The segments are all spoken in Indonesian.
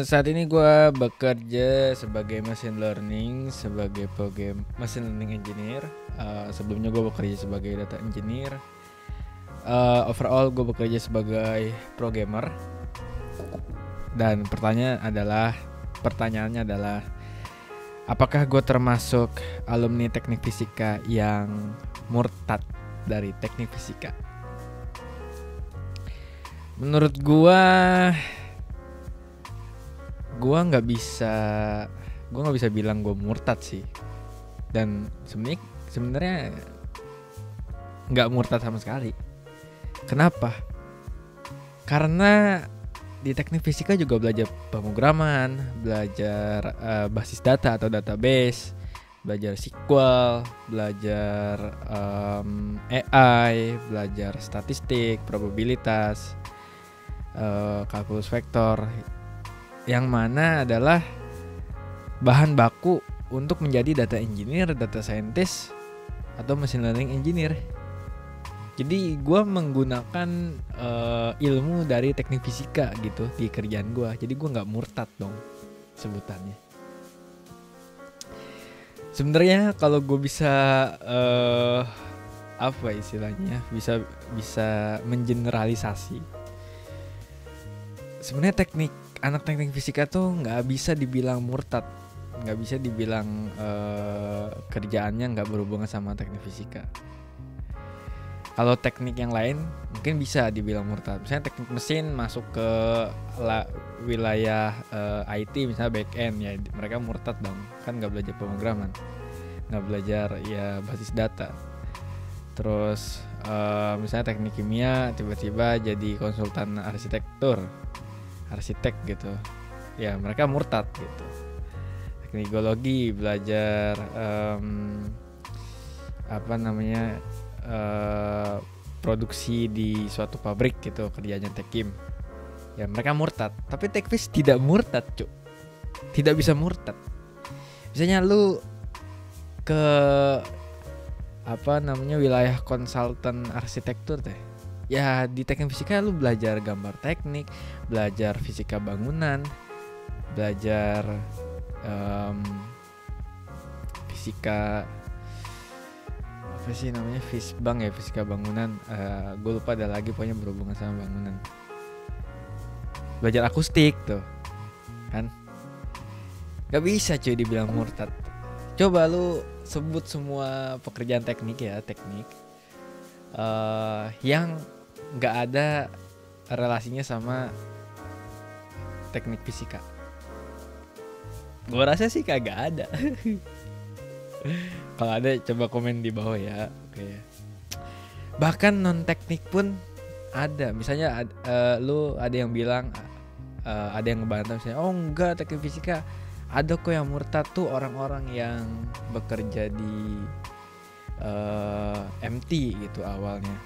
Saat ini gue bekerja sebagai machine learning, sebagai program machine learning engineer. Sebelumnya gue bekerja sebagai data engineer. Overall gue bekerja sebagai programmer. Dan pertanyaannya adalah, apakah gue termasuk alumni teknik fisika yang murtad dari teknik fisika? Menurut gue nggak bisa bilang gue murtad sih. Dan sebenarnya nggak murtad sama sekali. Kenapa? Karena di teknik fisika juga belajar pemrograman, belajar basis data atau database, belajar SQL, belajar AI, belajar statistik, probabilitas, kalkulus vektor, yang mana adalah bahan baku untuk menjadi data engineer, data scientist, atau machine learning engineer. Jadi gue menggunakan ilmu dari teknik fisika gitu di kerjaan gue. Jadi gue nggak murtad dong sebutannya. Sebenarnya kalau gue bisa apa istilahnya, bisa mengeneralisasi. Sebenarnya anak teknik fisika tuh nggak bisa dibilang murtad, nggak bisa dibilang kerjaannya nggak berhubungan sama teknik fisika. Kalau teknik yang lain mungkin bisa dibilang murtad. Misalnya teknik mesin masuk ke wilayah IT, misalnya back end, ya mereka murtad dong. Kan nggak belajar pemrograman, nggak belajar ya basis data. Terus misalnya teknik kimia tiba-tiba jadi konsultan arsitek gitu. Ya mereka murtad gitu. Teknik geologi belajar produksi di suatu pabrik gitu, kerjanya tekim. Ya mereka murtad. Tapi tekvis tidak murtad, cuk. Tidak bisa murtad. Misalnya lu ke wilayah konsultan arsitektur teh. Ya di teknik fisika lu belajar gambar teknik, belajar fisika bangunan, belajar fisika apa sih namanya, fisbang ya, fisika bangunan. Gue lupa ada lagi pokoknya berhubungan sama bangunan. Belajar akustik tuh kan, gak bisa cuy dibilang murtad. Coba lu sebut semua pekerjaan teknik yang gak ada relasinya sama teknik fisika. Gue rasa sih kagak ada. Kalau ada coba komen di bawah ya. Oke. Bahkan non teknik pun ada. Misalnya lu ada yang bilang, ada yang ngebantah misalnya, oh enggak, teknik fisika ada kok yang murtad tuh orang-orang yang bekerja di MT gitu awalnya.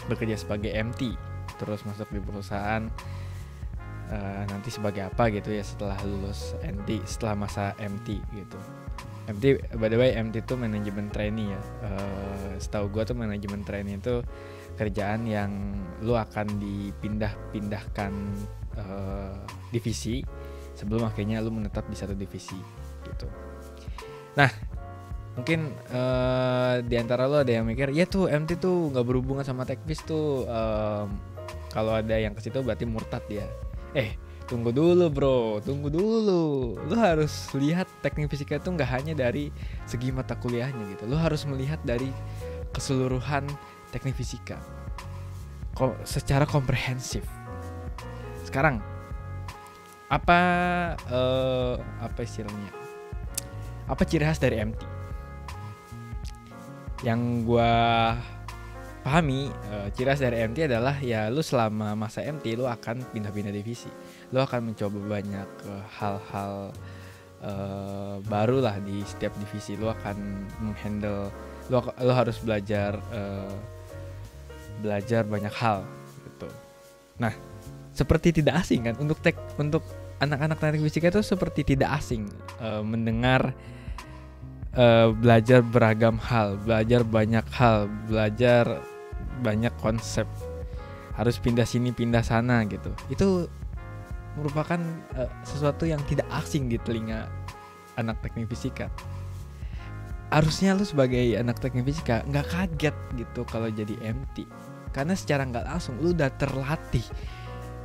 Bekerja sebagai MT terus masuk di perusahaan nanti sebagai apa gitu ya setelah lulus MT, setelah masa MT gitu. MT, by the way, MT itu manajemen trainee ya. Setahu gue tuh manajemen trainee itu kerjaan yang lu akan dipindahkan divisi sebelum akhirnya lu menetap di satu divisi gitu. Nah, mungkin di antara lu ada yang mikir, ya tuh MT tuh nggak berhubungan sama teknis tuh. Kalau ada yang ke situ berarti murtad ya. Tunggu dulu bro, lu harus lihat teknik fisika itu gak hanya dari segi mata kuliahnya gitu. Lu harus melihat dari keseluruhan teknik fisika secara komprehensif. Sekarang apa istilahnya, apa ciri khas dari MT? Yang gua pahami, ciri khas dari MT adalah ya lu selama masa MT lu akan pindah-pindah divisi. Lu akan mencoba banyak hal-hal baru lah di setiap divisi. Lu akan menghandle, lu harus belajar banyak hal gitu. Nah, seperti tidak asing kan untuk anak-anak teknik fisika itu seperti tidak asing mendengar belajar beragam hal, belajar banyak hal, belajar banyak konsep, harus pindah sini pindah sana gitu. Itu merupakan sesuatu yang tidak asing di telinga anak teknik fisika. Harusnya lu sebagai anak teknik fisika nggak kaget gitu kalau jadi MT, karena secara nggak langsung lu udah terlatih,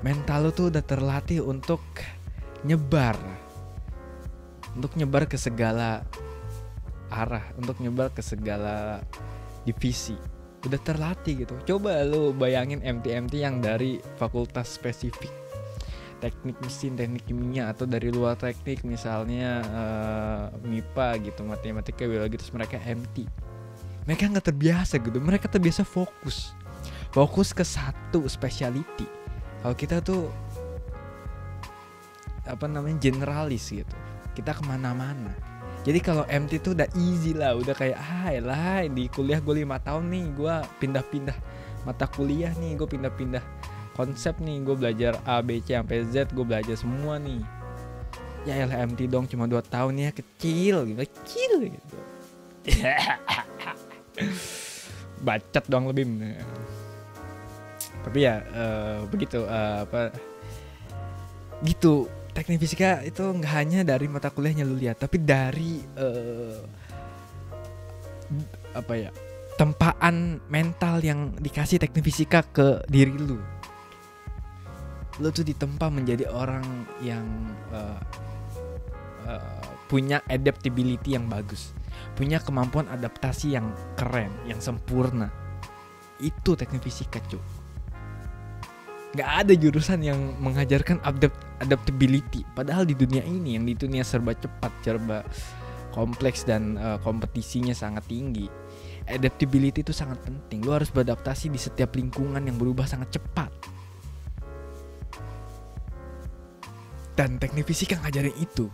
mental lu tuh udah terlatih untuk nyebar ke segala arah, untuk nyebar ke segala divisi, udah terlatih gitu. Coba lu bayangin MT yang dari fakultas spesifik, teknik mesin, teknik kimia, atau dari luar teknik misalnya MIPA gitu, matematika, biologi, terus mereka MT. Mereka nggak terbiasa gitu, mereka terbiasa fokus ke satu specialty. Kalau kita tuh generalis gitu, kita kemana-mana. Jadi kalau MT tuh udah easy lah, udah kayak di kuliah gue 5 tahun nih, gue pindah-pindah mata kuliah nih, gue pindah-pindah konsep nih, gue belajar A, B, C sampai Z, gue belajar semua nih. Ya elah, MT dong cuma 2 tahun ya, kecil gitu. Bacot doang lebih. Tapi ya begitu gitu. Teknik fisika itu nggak hanya dari mata kuliahnya lu lihat, tapi dari tempaan mental yang dikasih teknik fisika ke diri lu. Lu tuh ditempa menjadi orang yang punya adaptability yang bagus, punya kemampuan adaptasi yang keren, yang sempurna. Itu teknik fisika, cuy. Gak ada jurusan yang mengajarkan adaptability. Padahal di dunia ini, yang di dunia serba cepat, serba kompleks, dan kompetisinya sangat tinggi, adaptability itu sangat penting. Lu harus beradaptasi di setiap lingkungan yang berubah sangat cepat. Dan teknik fisika ngajarin itu.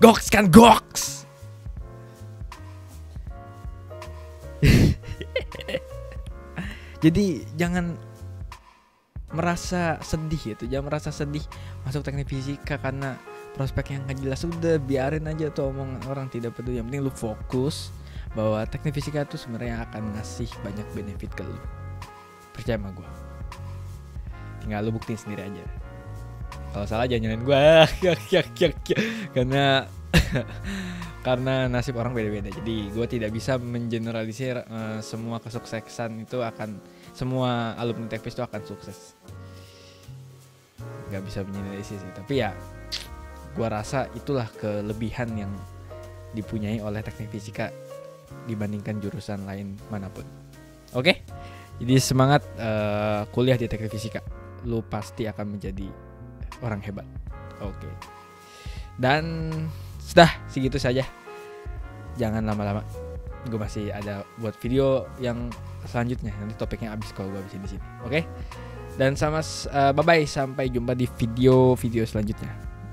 Goks kan, goks. Jadi jangan merasa sedih gitu, jangan merasa sedih masuk teknik fisika karena prospek yang gak jelas. Udah biarin aja tuh omongan orang, tidak peduli. Yang penting lu fokus bahwa teknik fisika tuh sebenarnya akan ngasih banyak benefit ke lu. Percaya sama gue. Tinggal lu buktiin sendiri aja. Kalau salah jangan nyalain gue. Karena nasib orang beda-beda. Jadi gue tidak bisa mengeneralisir semua kesuksesan itu akan, semua alumni teknik itu akan sukses. Gak bisa mengeneralisir sih. Tapi ya gue rasa itulah kelebihan yang dipunyai oleh teknik fisika dibandingkan jurusan lain manapun. Oke? Jadi semangat kuliah di teknik fisika. Lu pasti akan menjadi orang hebat. Oke. Dan sudah segitu saja. Jangan lama-lama. Gue masih ada buat video yang selanjutnya. Nanti topiknya habis kalau gue habisin di sini. Oke? Dan bye bye, sampai jumpa di video selanjutnya.